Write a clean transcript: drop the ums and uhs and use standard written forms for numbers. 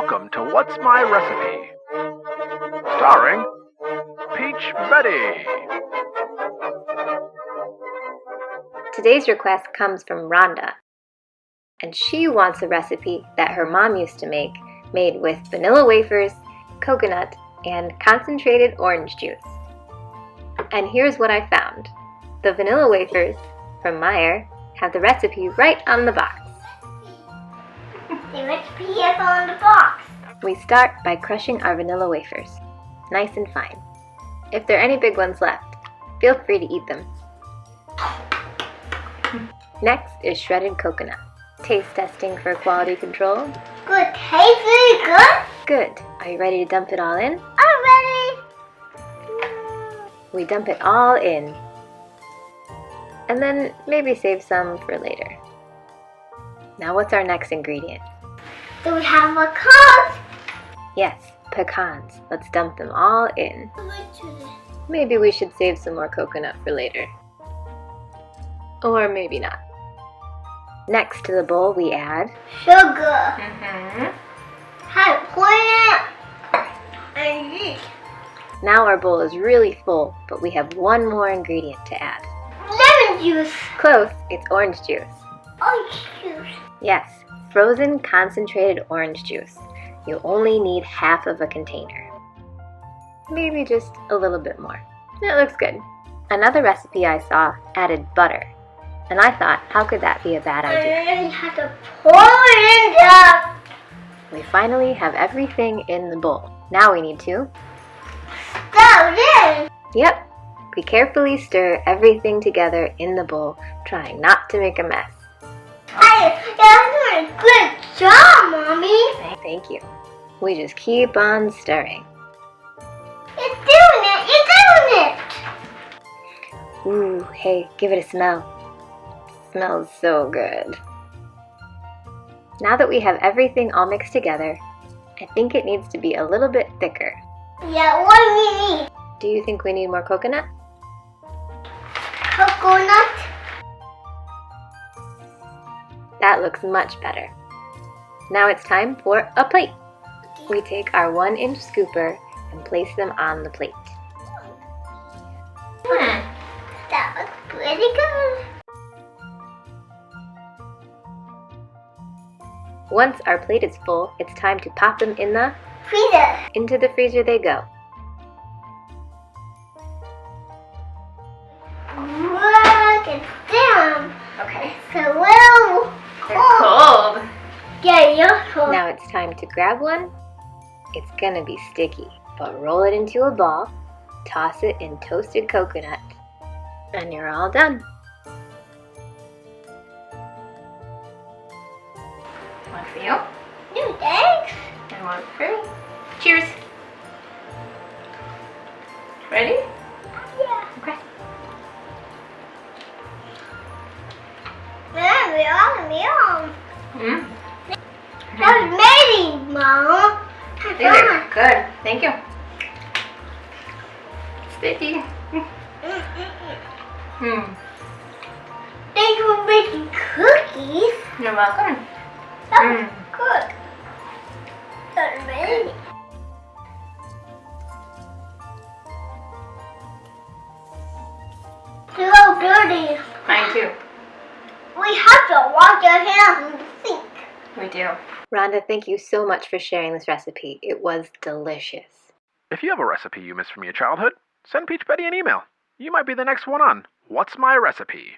Welcome to What's My Recipe? Starring Peach Betty. Today's request comes from Rhonda, and she wants a recipe that her mom used to make, made with vanilla wafers, coconut, and concentrated orange juice. And here's what I found. The vanilla wafers from Meyer have the recipe right on the box. The recipe is on the box. We start by crushing our vanilla wafers, nice and fine. If there are any big ones left, feel free to eat them. Next is shredded coconut. Taste testing for quality control. Good. Tastes really good. Good. Are you ready to dump it all in? I'm ready. We dump it all in. And then maybe save some for later. Now what's our next ingredient? Do we have a cup? Yes, pecans. Let's dump them all in. Maybe we should save some more coconut for later. Or maybe not. Next to the bowl we add Sugar. Have it poured in. And Now our bowl is really full, but we have one more ingredient to add. lemon juice. Close, it's orange juice. Orange juice. Yes, frozen concentrated orange juice. You only need half of a container. Maybe just a little bit more. It looks good. Another recipe I saw added butter. And I thought, how could that be a bad idea? And you have to pour it in We finally have everything in the bowl. Now we need to... Stir it in. Yep. We carefully stir everything together in the bowl, trying not to make a mess. You're doing a good job, Mommy. Thank you. We just keep on stirring. You're doing it. You're doing it. Ooh, hey, give it a smell. Smells so good. Now that we have everything all mixed together, I think it needs to be a little bit thicker. Yeah, what do we need? Do you think we need more coconut? Coconut. That looks much better. Now it's time for a plate. We take our 1-inch scooper and place them on the plate. That looks pretty good. Once our plate is full, it's time to pop them in the Freezer. Into the freezer they go. Look at them. Okay. It's a little cold. Yeah, you're cold. Now it's time to grab one. It's gonna be sticky, but roll it into a ball, toss it in toasted coconut, and you're all done. One for you, No, thanks. and one for me. Cheers! Ready? Yeah. Okay. Yum. Mm. That's amazing, Mom. These are good. Thank you. Sticky. Mm. Thank you for making cookies. You're welcome. That was good. That's amazing. So dirty. Mine too. We have to wash our hands in the sink. We do. Rhonda, thank you so much for sharing this recipe. It was delicious. If you have a recipe you missed from your childhood, send Peach Betty an email. You might be the next one on What's My Recipe?